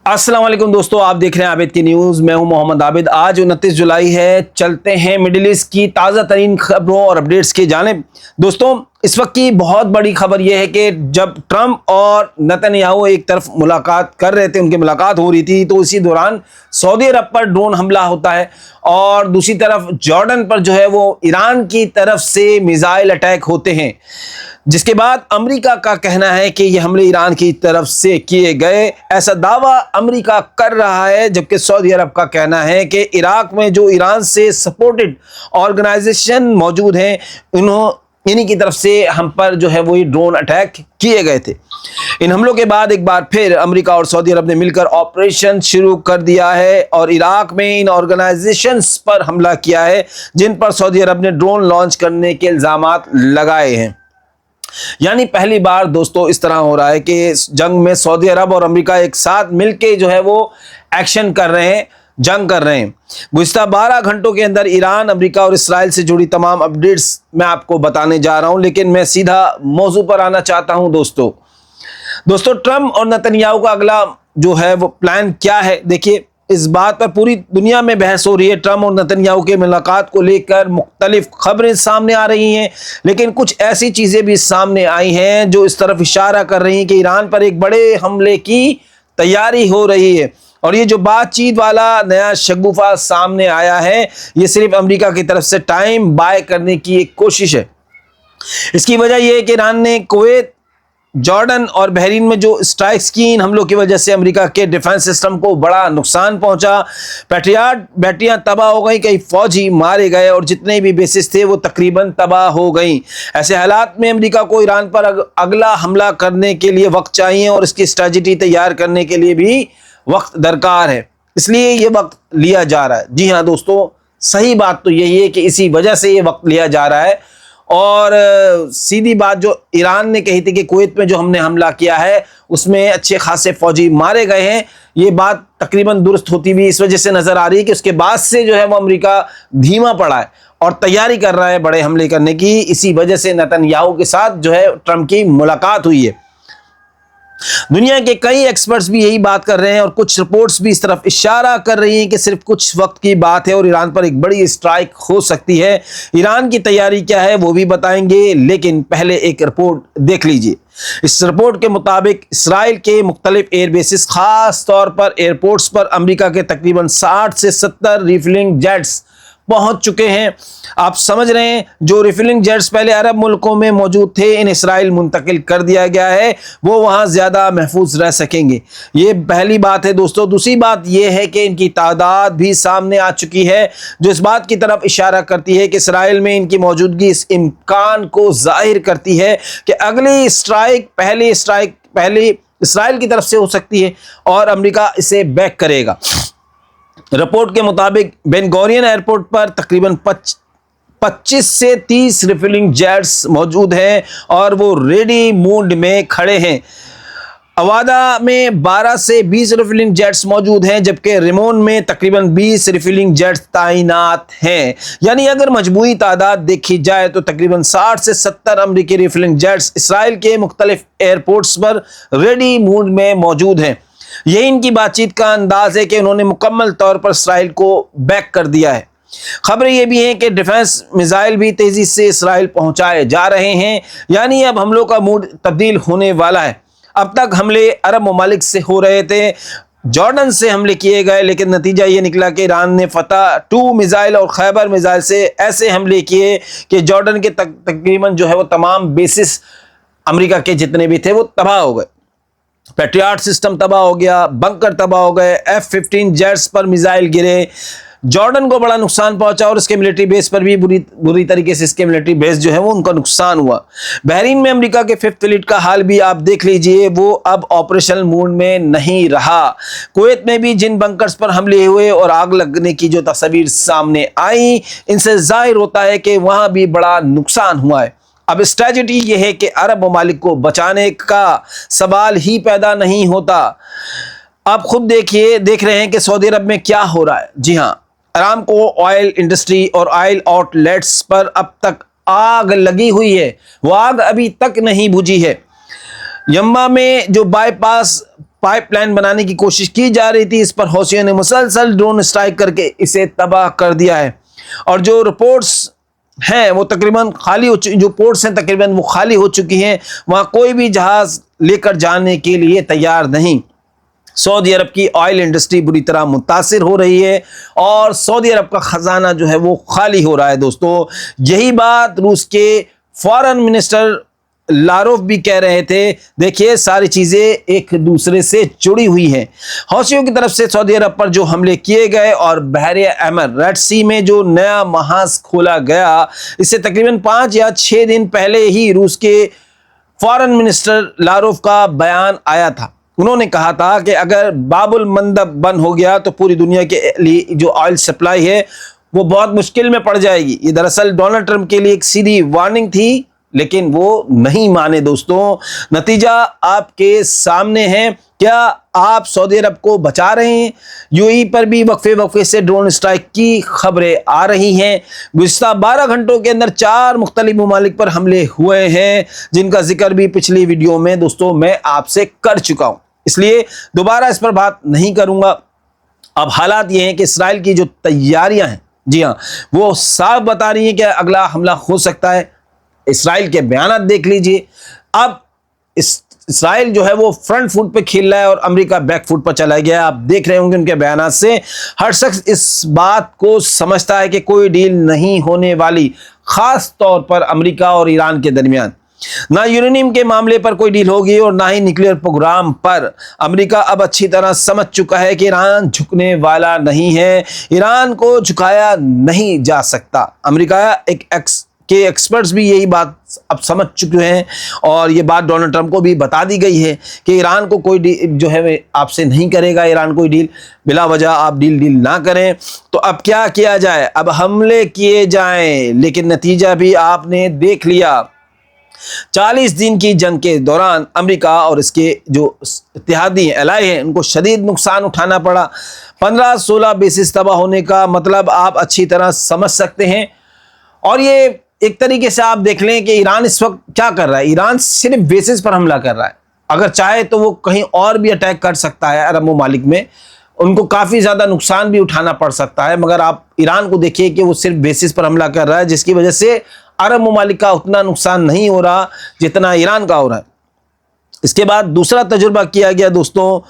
अस्सलाम वालेकुम दोस्तों, आप देख रहे हैं आबिद की न्यूज़। मैं हूं मोहम्मद आबिद। आज 29 जुलाई है। चलते हैं मिडिल ईस्ट की ताज़ा तरीन खबरों और अपडेट्स की जानिब। दोस्तों, इस वक्त की बहुत बड़ी खबर यह है कि जब ट्रंप और नेतन्याहू एक तरफ मुलाकात कर रहे थे, उनकी मुलाकात हो रही थी, तो इसी दौरान सऊदी अरब पर ड्रोन हमला होता है और दूसरी तरफ जॉर्डन पर जो है वो ईरान की तरफ से मिसाइल अटैक होते हैं, जिसके बाद अमेरिका का कहना है कि ये हमले ईरान की तरफ से किए गए। ऐसा दावा अमेरिका कर रहा है, जबकि सऊदी अरब का कहना है कि इराक में जो ईरान से सपोर्टेड ऑर्गेनाइजेशन मौजूद हैं, इन्हीं की तरफ से हम पर जो है वो ये ड्रोन अटैक किए गए थे। इन हमलों के बाद एक बार फिर अमेरिका और सऊदी अरब ने मिलकर ऑपरेशन शुरू कर दिया है और इराक में इन ऑर्गेनाइजेशंस पर हमला किया है, जिन पर सऊदी अरब ने ड्रोन लॉन्च करने के इल्जामात लगाए हैं। यानी पहली बार दोस्तों इस तरह हो रहा है कि जंग में सऊदी अरब और अमेरिका एक साथ मिलके जो है वो एक्शन कर रहे हैं, जंग कर रहे हैं। गुज़िश्ता 12 घंटों के अंदर ईरान, अमेरिका और इसराइल से जुड़ी तमाम अपडेट्स मैं आपको बताने जा रहा हूं, लेकिन मैं सीधा मौजू पर आना चाहता हूं। दोस्तों ट्रंप और नेतन्याहू का अगला जो है वो प्लान क्या है? देखिए, इस बात पर पूरी दुनिया में बहस हो रही है। ट्रंप और नेतन्याहू के मुलाकात को लेकर मुख्तलिफ खबरें सामने आ रही हैं, लेकिन कुछ ऐसी चीज़ें भी सामने आई हैं जो इस तरफ इशारा कर रही हैं कि ईरान पर एक बड़े हमले की तैयारी हो रही है। और ये जो बातचीत वाला नया शगुफा सामने आया है, ये सिर्फ अमेरिका की तरफ से टाइम बाय करने की एक कोशिश है। इसकी वजह यह है कि ईरान ने कुवैत, जॉर्डन और बहरीन में जो स्ट्राइक्स की, इन हमलों की वजह से अमेरिका के डिफेंस सिस्टम को बड़ा नुकसान पहुंचा। पैट्रियट बैटरियां तबाह हो गई, कई फौजी मारे गए और जितने भी बेसिस थे वो तकरीबन तबाह हो गई। ऐसे हालात में अमेरिका को ईरान पर अगला हमला करने के लिए वक्त चाहिए और इसकी स्ट्रेटजी तैयार करने के लिए भी वक्त दरकार है, इसलिए ये वक्त लिया जा रहा है। जी हाँ दोस्तों, सही बात तो यही है कि इसी वजह से ये वक्त लिया जा रहा है। और सीधी बात जो ईरान ने कही थी कि कुवैत में जो हमने हमला किया है उसमें अच्छे खासे फौजी मारे गए हैं, ये बात तकरीबन दुरुस्त होती भी इस वजह से नजर आ रही है कि उसके बाद से जो है वो अमेरिका धीमा पड़ा है और तैयारी कर रहा है बड़े हमले करने की। इसी वजह से नेतन्याहू के साथ जो है ट्रंप की मुलाकात हुई है। दुनिया के कई एक्सपर्ट्स भी यही बात कर रहे हैं और कुछ रिपोर्ट्स भी इस तरफ इशारा कर रही हैं कि सिर्फ कुछ वक्त की बात है और ईरान पर एक बड़ी स्ट्राइक हो सकती है। ईरान की तैयारी क्या है वो भी बताएंगे, लेकिन पहले एक रिपोर्ट देख लीजिए। इस रिपोर्ट के मुताबिक इसराइल के मुख्तलिफ एयरबेसिस, खास तौर पर एयरपोर्ट्स पर अमेरिका के तकरीबन 60 से 70 रिफिलिंग जेट्स पहुंच चुके हैं। आप समझ रहे हैं, जो रिफिलिंग जेट्स पहले अरब मुल्कों में मौजूद थे, इन इसराइल मुंतकिल कर दिया गया है, वो वहां ज्यादा महफूज रह सकेंगे। ये पहली बात है दोस्तों। दूसरी बात यह है कि इनकी तादाद भी सामने आ चुकी है, जो इस बात की तरफ इशारा करती है कि इसराइल में इनकी मौजूदगी इस इम्कान को जाहिर करती है कि अगली स्ट्राइक पहले इसराइल की तरफ से हो सकती है और अमेरिका इसे बैक करेगा। रिपोर्ट के मुताबिक बेन गोरियन एयरपोर्ट पर तकरीबन 25 से 30 रिफिलिंग जेट्स मौजूद हैं और वो रेडी मोड में खड़े हैं। अवादा में 12 से 20 रिफिलिंग जेट्स मौजूद हैं, जबकि रिमोन में तकरीबन 20 रिफिलिंग जेट्स तैनात हैं। यानी अगर मजमूई तादाद देखी जाए तो तकरीबन 60 से 70 अमेरिकी रिफिलिंग जेट्स इसराइल के मुख्तलिफ एयरपोर्ट्स पर रेडी मोड में मौजूद हैं। यही इनकी बातचीत का अंदाज है कि उन्होंने मुकम्मल तौर पर इसराइल को बैक कर दिया है। खबरें ये भी हैं कि डिफेंस मिसाइल भी तेजी से इसराइल पहुंचाए जा रहे हैं, यानी अब हमलों का मूड तब्दील होने वाला है। अब तक हमले अरब ममालिक से हो रहे थे, जॉर्डन से हमले किए गए, लेकिन नतीजा ये निकला कि ईरान ने फतह 2 मिसाइल और खैबर मिसाइल से ऐसे हमले किए कि जॉर्डन के तकरीबन जो है वो तमाम बेसिस अमेरिका के जितने भी थे वो तबाह हो गए। पैट्रियट सिस्टम तबाह हो गया, बंकर तबाह हो गए, F-15 जेट्स पर मिसाइल गिरे, जॉर्डन को बड़ा नुकसान पहुंचा और इसके मिलिट्री बेस पर भी बुरी तरीके से इसके मिलिट्री बेस जो है वो उनका नुकसान हुआ। बहरीन में अमेरिका के 5th फ्लीट का हाल भी आप देख लीजिए, वो अब ऑपरेशनल मोड में नहीं रहा। कुवैत में भी जिन बंकर्स पर हमले हुए और आग लगने की जो तस्वीर सामने आई, इनसे जाहिर होता है कि वहां भी बड़ा नुकसान हुआ है। अब स्ट्रेटजी यह है कि अरब ममालिक को बचाने का सवाल ही पैदा नहीं होता। आप खुद देख रहे हैं कि सऊदी अरब में क्या हो रहा है। जी हाँ, अरामको ऑयल इंडस्ट्री और ऑयल आउटलेट्स पर अब तक आग लगी हुई है, वो आग अभी तक नहीं बुझी है। यम्मा में जो बाईपास पाइपलाइन बनाने की कोशिश की जा रही थी। इस पर हौसियों ने मुसलसल ड्रोन स्ट्राइक करके इसे तबाह कर दिया है और जो रिपोर्ट्स हैं वो तकरीबन खाली हो चुकी, जो पोर्ट्स हैं तकरीबन वो खाली हो चुकी हैं। वहां कोई भी जहाज लेकर जाने के लिए तैयार नहीं। सऊदी अरब की ऑयल इंडस्ट्री बुरी तरह मुतासिर हो रही है और सऊदी अरब का खजाना जो है वो खाली हो रहा है। दोस्तों, यही बात रूस के फॉरेन मिनिस्टर लारोव भी कह रहे थे। देखिए, सारी चीजें एक दूसरे से जुड़ी हुई हैं। हौसियों की तरफ से सऊदी अरब पर जो हमले किए गए और बहरे अहमर रेड सी में जो नया महाज खोला गया, इससे तकरीबन 5 या 6 दिन पहले ही रूस के फॉरेन मिनिस्टर लारोव का बयान आया था। उन्होंने कहा था कि अगर बाबुल मंदब बंद हो गया तो पूरी दुनिया के लिए जो ऑयल सप्लाई है वो बहुत मुश्किल में पड़ जाएगी। ये दरअसल डोनाल्ड ट्रंप के लिए एक सीधी वार्निंग थी, लेकिन वो नहीं माने। दोस्तों, नतीजा आपके सामने है। क्या आप सऊदी अरब को बचा रहे हैं? यूएई पर भी वक्फे से ड्रोन स्ट्राइक की खबरें आ रही हैं। गुज़िश्ता 12 घंटों के अंदर 4 मुख्तलिफ ममालिक पर हमले हुए हैं, जिनका जिक्र भी पिछली वीडियो में दोस्तों मैं आपसे कर चुका हूं, इसलिए दोबारा इस पर बात नहीं करूंगा। अब हालात ये हैं कि इसराइल की जो तैयारियां हैं, जी हाँ, वो साफ बता रही हैं कि अगला हमला हो सकता है। इसराइल के बयान देख लीजिए। अब इसराइल जो है वो फ्रंट फुट पे खेल रहा है और अमेरिका बैक फुट पर चला गया। आप देख रहे होंगे उनके बयान से हर शख्स इस बात को समझता है कि कोई डील नहीं होने वाली, खास तौर पर अमेरिका और ईरान के दरमियान। ना यूरेनियम के मामले पर कोई डील होगी और ना ही न्यूक्लियर प्रोग्राम पर। अमेरिका अब अच्छी तरह समझ चुका है कि ईरान झुकने वाला नहीं है, ईरान को झुकाया नहीं जा सकता। अमेरिका के एक्सपर्ट्स भी यही बात अब समझ चुके हैं और ये बात डोनाल्ड ट्रंप को भी बता दी गई है कि ईरान को कोई डील जो है आपसे नहीं करेगा, ईरान कोई डील बिला वजह आप डील ना करें। तो अब क्या किया जाए? अब हमले किए जाएं, लेकिन नतीजा भी आपने देख लिया। 40 दिन की जंग के दौरान अमेरिका और इसके जो इत्तेहादी एलाई हैं उनको शदीद नुकसान उठाना पड़ा। 15-16 बेसिस तबाह होने का मतलब आप अच्छी तरह समझ सकते हैं। और ये एक तरीके से आप देख लें कि ईरान इस वक्त क्या कर रहा है। ईरान सिर्फ बेसिस पर हमला कर रहा है, अगर चाहे तो वो कहीं और भी अटैक कर सकता है अरब ममालिक में, उनको काफ़ी ज़्यादा नुकसान भी उठाना पड़ सकता है। मगर आप ईरान को देखिए कि वो सिर्फ बेसिस पर हमला कर रहा है, जिसकी वजह से अरब ममालिक का उतना नुकसान नहीं हो रहा जितना ईरान का हो रहा है। इसके बाद दूसरा तजुर्बा किया गया दोस्तों,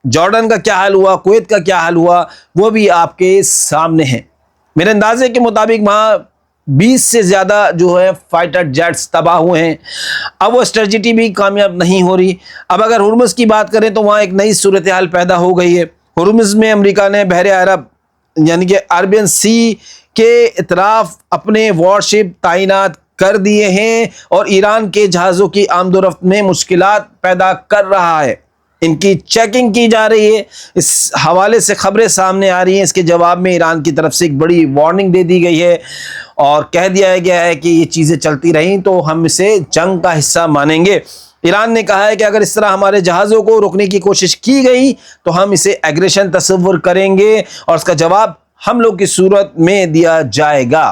जॉर्डन का क्या हाल हुआ, कुवैत का क्या हाल हुआ, वो भी आपके सामने है। मेरे अंदाजे के मुताबिक वहाँ 20 से ज़्यादा जो है फाइटर जेट्स तबाह हुए हैं। अब वो स्ट्रेटजी भी कामयाब नहीं हो रही। अब अगर हुर्मुज़ की बात करें तो वहाँ एक नई सूरत हाल पैदा हो गई है। हुर्मुज़ में अमेरिका ने बहरे अरब यानी कि अरबियन सी के इतराफ अपने वॉरशिप तैनात कर दिए हैं और ईरान के जहाज़ों की आमदोरफ्त में मुश्किलात पैदा कर रहा है। इनकी चेकिंग की जा रही है। इस हवाले से खबरें सामने आ रही हैं। इसके जवाब में ईरान की तरफ से एक बड़ी वार्निंग दे दी गई है और कह दिया गया है कि ये चीज़ें चलती रहीं तो हम इसे जंग का हिस्सा मानेंगे। ईरान ने कहा है कि अगर इस तरह हमारे जहाज़ों को रोकने की कोशिश की गई तो हम इसे एग्रेशन तस्वुर करेंगे और इसका जवाब हम लोग की सूरत में दिया जाएगा।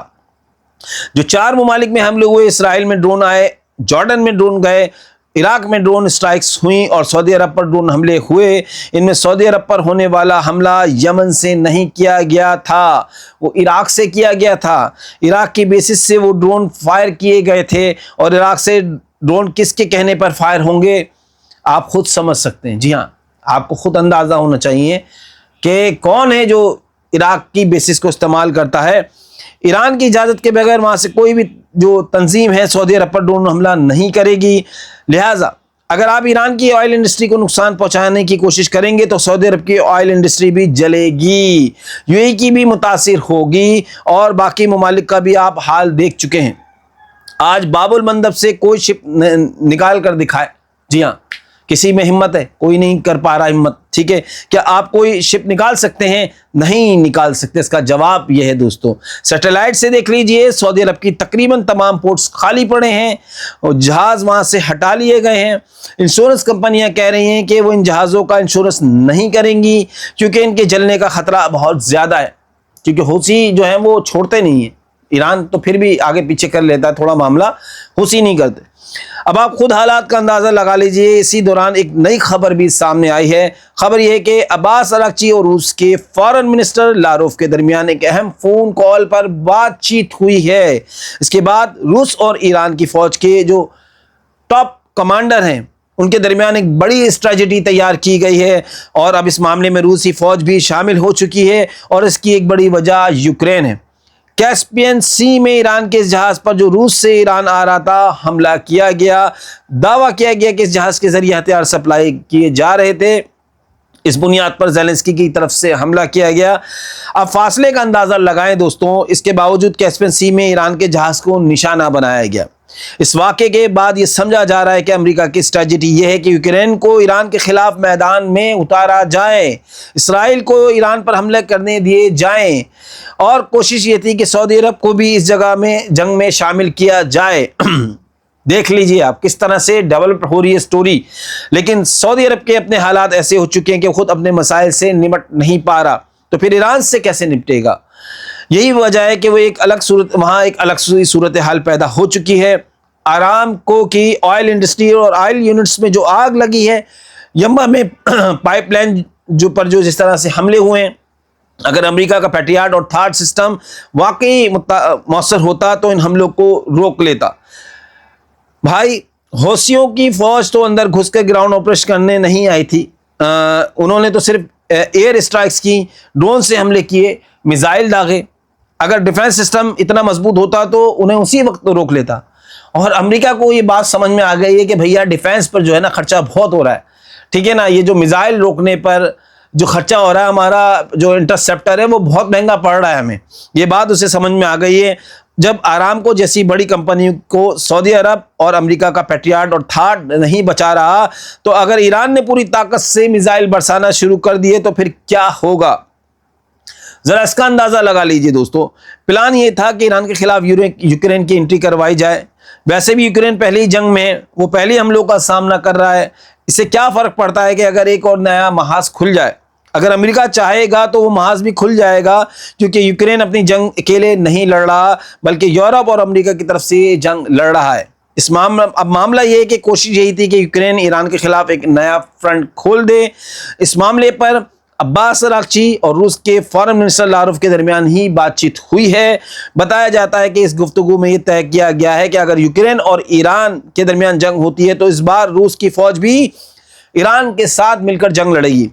जो 4 ममालिक में हमले हुए, इसराइल में ड्रोन आए, जॉर्डन में ड्रोन गए, इराक में ड्रोन स्ट्राइक्स हुई और सऊदी अरब पर ड्रोन हमले हुए। इनमें सऊदी अरब पर होने वाला हमला यमन से नहीं किया गया था, वो इराक से किया गया था। इराक की बेसिस से वो ड्रोन फायर किए गए थे और इराक से ड्रोन किसके कहने पर फायर होंगे आप खुद समझ सकते हैं। जी हाँ, आपको खुद अंदाज़ा होना चाहिए कि कौन है जो इराक की बेसिस को इस्तेमाल करता है। ईरान की इजाज़त के बगैर वहाँ से कोई भी जो तंजीम है सऊदी अरब पर ड्रोन हमला नहीं करेगी। लिहाजा अगर आप ईरान की ऑयल इंडस्ट्री को नुकसान पहुंचाने की कोशिश करेंगे तो सऊदी अरब की ऑयल इंडस्ट्री भी जलेगी, यूएई की भी मुतासिर होगी और बाकी ममालिक का भी आप हाल देख चुके हैं। आज बाबुल मंदब से कोई शिप निकाल कर दिखाए। जी हाँ, किसी में हिम्मत है? कोई नहीं कर पा रहा हिम्मत। ठीक है, क्या आप कोई शिप निकाल सकते हैं? नहीं निकाल सकते। इसका जवाब यह है दोस्तों, सैटेलाइट से देख लीजिए, सऊदी अरब की तकरीबन तमाम पोर्ट्स खाली पड़े हैं और जहाज़ वहां से हटा लिए गए हैं। इंश्योरेंस कंपनियां कह रही हैं कि वो इन जहाज़ों का इंश्योरेंस नहीं करेंगी क्योंकि इनके जलने का खतरा बहुत ज़्यादा है, क्योंकि हूसी जो है वो छोड़ते नहीं है, ایران تو پھر بھی آگے پیچھے کر لیتا ہے، تھوڑا معاملہ خوشی نہیں کرتے۔ اب آپ خود حالات کا اندازہ لگا لیجئے۔ اسی دوران ایک نئی خبر بھی سامنے آئی ہے۔ خبر یہ ہے کہ عباس اراغچی اور روس کے فارن منسٹر لاروف کے درمیان ایک اہم فون کال پر بات چیت ہوئی ہے۔ اس کے بعد روس اور ایران کی فوج کے جو ٹاپ کمانڈر ہیں ان کے درمیان ایک بڑی اسٹریٹجی تیار کی گئی ہے، اور اب اس معاملے میں روسی فوج بھی شامل ہو چکی ہے، اور اس کی ایک بڑی وجہ یوکرین ہے۔ کیسپین سی میں ایران کے اس جہاز پر جو روس سے ایران آ رہا تھا حملہ کیا گیا۔ دعویٰ کیا گیا کہ اس جہاز کے ذریعے ہتھیار سپلائی کیے جا رہے تھے۔ اس بنیاد پر زیلنسکی کی طرف سے حملہ کیا گیا۔ اب فاصلے کا اندازہ لگائیں دوستوں، اس کے باوجود کیسپین سی میں ایران کے جہاز کو نشانہ بنایا گیا۔ اس واقعے کے بعد یہ سمجھا جا رہا ہے کہ امریکہ کی اسٹریٹجی یہ ہے کہ یوکرین کو ایران کے خلاف میدان میں اتارا جائے، اسرائیل کو ایران پر حملے کرنے دیے جائیں، اور کوشش یہ تھی کہ سعودی عرب کو بھی اس جنگ میں شامل کیا جائے۔ دیکھ لیجئے آپ کس طرح سے ڈیولپ ہو رہی ہے سٹوری، لیکن سعودی عرب کے اپنے حالات ایسے ہو چکے ہیں کہ خود اپنے مسائل سے نمٹ نہیں پا رہا، تو پھر ایران سے کیسے نپٹے گا؟ یہی وجہ ہے کہ وہ وہاں ایک الگ صورتحال پیدا ہو چکی ہے۔ آرامکو کی آئل انڈسٹری اور آئل یونٹس میں جو آگ لگی ہے، ینبع میں پائپ لائن جو جس طرح سے حملے ہوئے ہیں، اگر امریکہ کا پیٹریاٹ اور تھاڈ سسٹم واقعی مؤثر ہوتا تو ان حملوں کو روک لیتا۔ بھائی حوثیوں کی فوج تو اندر گھس کے گراؤنڈ آپریشن کرنے نہیں آئی تھی، انہوں نے تو صرف ایئر اسٹرائکس کی، ڈرون سے حملے کیے، میزائل داغے۔ اگر ڈیفنس سسٹم اتنا مضبوط ہوتا تو انہیں اسی وقت روک لیتا۔ اور امریکہ کو یہ بات سمجھ میں آ گئی ہے کہ بھیا ڈیفنس پر جو ہے نا خرچہ بہت ہو رہا ہے، ٹھیک ہے نا، یہ جو میزائل روکنے پر جو خرچہ ہو رہا ہے، ہمارا جو انٹرسپٹر ہے وہ بہت مہنگا پڑ رہا ہے ہمیں، یہ بات اسے سمجھ میں آ گئی ہے۔ جب آرامکو جیسی بڑی کمپنی کو سعودی عرب اور امریکہ کا پیٹریاٹ اور تھاڈ نہیں بچا رہا، تو اگر ایران نے پوری طاقت سے میزائل برسانا شروع کر دیے تو پھر کیا ہوگا؟ ذرا اس کا اندازہ لگا لیجئے دوستو۔ پلان یہ تھا کہ ایران کے خلاف یوکرین کی انٹری کروائی جائے۔ ویسے بھی یوکرین پہلی جنگ میں وہ پہلی حملوں کا سامنا کر رہا ہے، اس سے کیا فرق پڑتا ہے کہ اگر ایک اور نیا محاذ کھل جائے؟ اگر امریکہ چاہے گا تو وہ محاذ بھی کھل جائے گا، کیونکہ یوکرین اپنی جنگ اکیلے نہیں لڑ رہا بلکہ یورپ اور امریکہ کی طرف سے یہ جنگ لڑ رہا ہے۔ اب معاملہ یہ ہے کہ کوشش یہی تھی کہ یوکرین ایران کے خلاف ایک نیا فرنٹ کھول دے۔ اس معاملے پر عباس اراغچی اور روس کے فارن منسٹر لاروف کے درمیان ہی بات چیت ہوئی ہے۔ بتایا جاتا ہے کہ اس گفتگو میں یہ طے کیا گیا ہے کہ اگر یوکرین اور ایران کے درمیان جنگ ہوتی ہے تو اس بار روس کی فوج بھی ایران کے ساتھ مل کر جنگ لڑے گی۔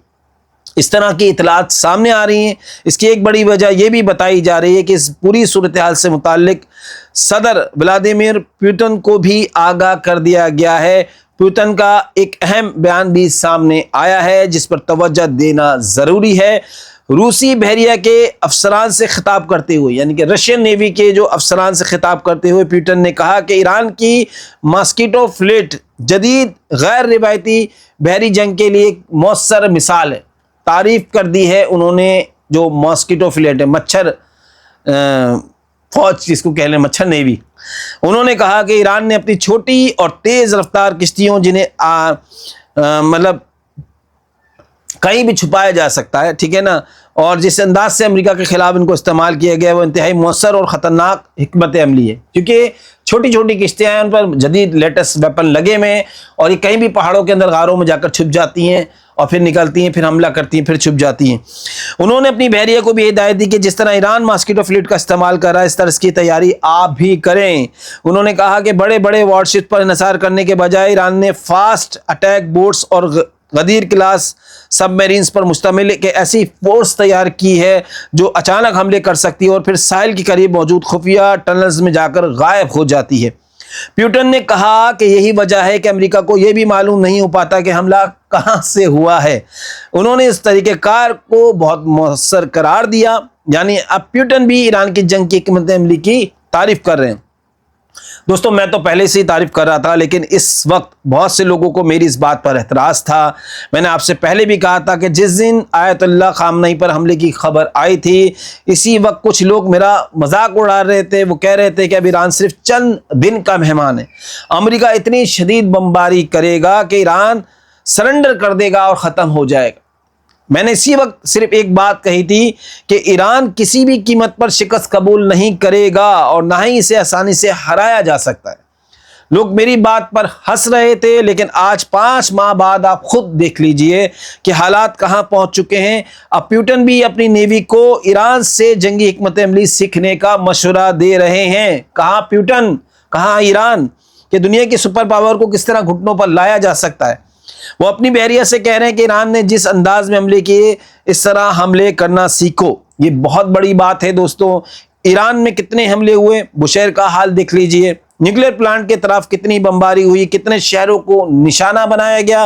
اس طرح کی اطلاعات سامنے آ رہی ہیں۔ اس کی ایک بڑی وجہ یہ بھی بتائی جا رہی ہے کہ اس پوری صورتحال سے متعلق صدر ولادیمیر پوتن کو بھی آگاہ کر دیا گیا ہے۔ پوتن کا ایک اہم بیان بھی سامنے آیا ہے جس پر توجہ دینا ضروری ہے۔ روسی بحریہ کے افسران سے خطاب کرتے ہوئے، یعنی کہ رشین نیوی کے جو افسران سے خطاب کرتے ہوئے پوتن نے کہا کہ ایران کی ماسکیٹو فلیٹ جدید غیر روایتی بحری جنگ کے لیے ایک مؤثر مثال ہے۔ تعریف کر دی ہے انہوں نے جو ماسکیٹو فلیٹ ہے، مچھر فوج جس کو کہہ لیں، مچھر نیوی۔ انہوں نے کہا کہ ایران نے اپنی چھوٹی اور تیز رفتار کشتیوں جنہیں مطلب کہیں بھی چھپایا جا سکتا ہے، ٹھیک ہے نا، اور جس انداز سے امریکہ کے خلاف ان کو استعمال کیا گیا وہ انتہائی مؤثر اور خطرناک حکمت عملی ہے، کیونکہ چھوٹی چھوٹی کشتیاں ہیں، ان پر جدید لیٹسٹ ویپن لگے ہوئے ہیں، اور یہ کہیں بھی پہاڑوں کے اندر غاروں میں جا کر چھپ جاتی ہیں اور پھر نکلتی ہیں، پھر حملہ کرتی ہیں، پھر چھپ جاتی ہیں۔ انہوں نے اپنی بحریہ کو بھی ہدایت دی کہ جس طرح ایران ماسکیٹو فلیٹ کا استعمال کر رہا ہے اس طرح اس کی تیاری آپ بھی کریں۔ انہوں نے کہا کہ بڑے بڑے وار شپ پر انحصار کرنے کے بجائے ایران نے فاسٹ اٹیک بوٹس اور غدیر کلاس سب میرینز پر مشتمل ایک ایسی فورس تیار کی ہے جو اچانک حملے کر سکتی ہے اور پھر ساحل کے قریب موجود خفیہ ٹنلز میں جا کر غائب ہو جاتی ہے۔ پیوٹن نے کہا کہ یہی وجہ ہے کہ امریکہ کو یہ بھی معلوم نہیں ہو پاتا کہ حملہ کہاں سے ہوا ہے۔ انہوں نے اس طریقہ کار کو بہت مؤثر قرار دیا، یعنی اب پیوٹن بھی ایران کی جنگ کی حکمت عملی کی تعریف کر رہے ہیں۔ دوستوں میں تو پہلے سے ہی تعریف کر رہا تھا، لیکن اس وقت بہت سے لوگوں کو میری اس بات پر اعتراض تھا۔ میں نے آپ سے پہلے بھی کہا تھا کہ جس دن آیت اللہ خامنئی پر حملے کی خبر آئی تھی اسی وقت کچھ لوگ میرا مذاق اڑا رہے تھے، وہ کہہ رہے تھے کہ اب ایران صرف چند دن کا مہمان ہے، امریکہ اتنی شدید بمباری کرے گا کہ ایران سرنڈر کر دے گا اور ختم ہو جائے گا۔ मैंने इसी वक्त सिर्फ एक बात कही थी कि ईरान किसी भी कीमत पर शिकस्त कबूल नहीं करेगा और ना ही इसे आसानी से हराया जा सकता है। लोग मेरी बात पर हंस रहे थे, लेकिन आज 5 माह बाद आप खुद देख लीजिए कि हालात कहां पहुंच चुके हैं। अब प्यूटन भी अपनी नेवी को ईरान से जंगी हिकमत अमली सीखने का मशवरा दे रहे हैं। कहां प्यूटन, कहां ईरान, कि दुनिया की सुपर पावर को किस तरह घुटनों पर लाया जा सकता है। वो अपनी बहरिया से कह रहे हैं कि ईरान ने जिस अंदाज में हमले किए, इस तरह हमले करना सीखो। ये बहुत बड़ी बात है दोस्तों। ईरान में कितने हमले हुए, बुशैर का हाल देख लीजिए। न्यूक्लियर प्लांट की तरफ कितनी बमबारी हुई, कितने शहरों को निशाना बनाया गया।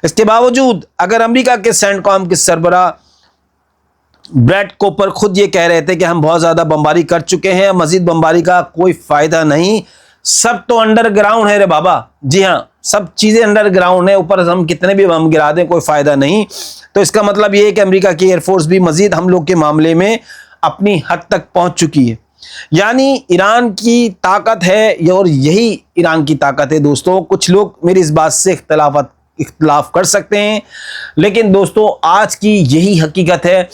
इसके बावजूद अगर अमेरिका के सेंटकॉम के सरबराह ब्रैड कोपर खुद ये कह रहे थे कि हम बहुत ज्यादा बमबारी कर चुके हैं, मजीद बमबारी का कोई फायदा नहीं, सब तो अंडरग्राउंड है रे बाबा। जी हाँ, सब चीजें अंडरग्राउंड है, ऊपर हम कितने भी बम गिरा दें कोई फायदा नहीं। तो इसका मतलब ये है कि अमेरिका की एयरफोर्स भी मजीद हमलों के मामले में अपनी हद तक पहुंच चुकी है। यानी ईरान की ताकत है, और यही ईरान की ताकत है दोस्तों। कुछ लोग मेरी इस बात से इख्तलाफ कर सकते हैं, लेकिन दोस्तों आज की यही हकीकत है।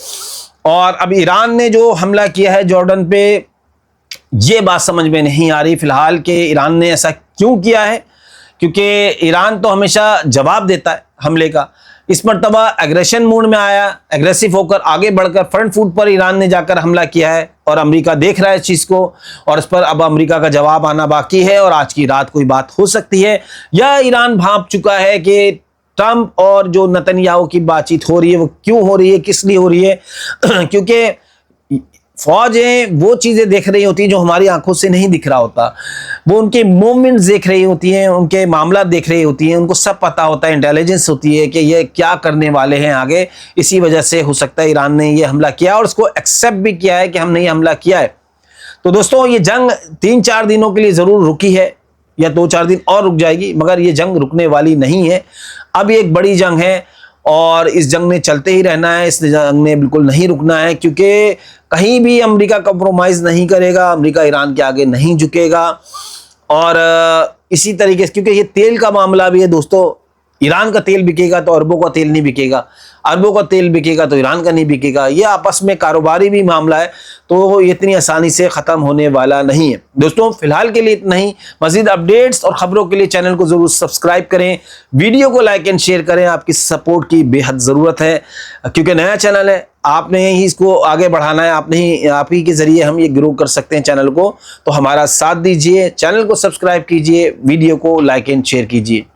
और अब ईरान ने जो हमला किया है जॉर्डन पे, ये बात समझ में नहीं आ रही फिलहाल कि ईरान ने ऐसा क्यों किया है, क्योंकि ईरान तो हमेशा जवाब देता है हमले का। इस मर्तबा एग्रेशन मोड में आया, एग्रेसिव होकर आगे बढ़कर फ्रंट फुट पर ईरान ने जाकर हमला किया है, और अमेरिका देख रहा है इस चीज़ को, और इस पर अब अमेरिका का जवाब आना बाकी है। और आज की रात कोई बात हो सकती है, या ईरान भांप चुका है कि ट्रंप और जो नेतन्याहू की बातचीत हो रही है वो क्यों हो रही है, किस लिए हो रही है। क्योंकि फौजें वो चीज़ें देख रही होती हैं जो हमारी आंखों से नहीं दिख रहा होता। वो उनके मूवमेंट्स देख रही होती हैं, उनके मामला देख रही होती हैं, उनको सब पता होता है, इंटेलिजेंस होती है कि ये क्या करने वाले हैं आगे। इसी वजह से हो सकता है ईरान ने ये हमला किया और उसको एक्सेप्ट भी किया है कि हमने ये हमला किया है। तो दोस्तों ये जंग 3-4 दिनों के लिए ज़रूर रुकी है, या 2-4 दिन और रुक जाएगी, मगर ये जंग रुकने वाली नहीं है। अब ये एक बड़ी जंग है और इस जंग ने चलते ही रहना है, इस जंग ने बिल्कुल नहीं रुकना है, क्योंकि कहीं भी अमेरिका कंप्रोमाइज़ नहीं करेगा, अमेरिका ईरान के आगे नहीं झुकेगा। और इसी तरीके से, क्योंकि ये तेल का मामला भी है दोस्तों, ईरान का तेल बिकेगा तो अरबों का तेल नहीं बिकेगा, अरबों का तेल बिकेगा तो ईरान का नहीं बिकेगा। ये आपस में कारोबारी भी मामला है, तो इतनी आसानी से ख़त्म होने वाला नहीं है। दोस्तों फिलहाल के लिए इतना ही। मज़ीद अपडेट्स और ख़बरों के लिए चैनल को ज़रूर सब्सक्राइब करें, वीडियो को लाइक एंड शेयर करें। आपकी सपोर्ट की बेहद ज़रूरत है, क्योंकि नया चैनल है, आपने ही इसको आगे बढ़ाना है, आप ही के ज़रिए हम ये ग्रो कर सकते हैं चैनल को। तो हमारा साथ दीजिए, चैनल को सब्सक्राइब कीजिए, वीडियो को लाइक एंड शेयर कीजिए।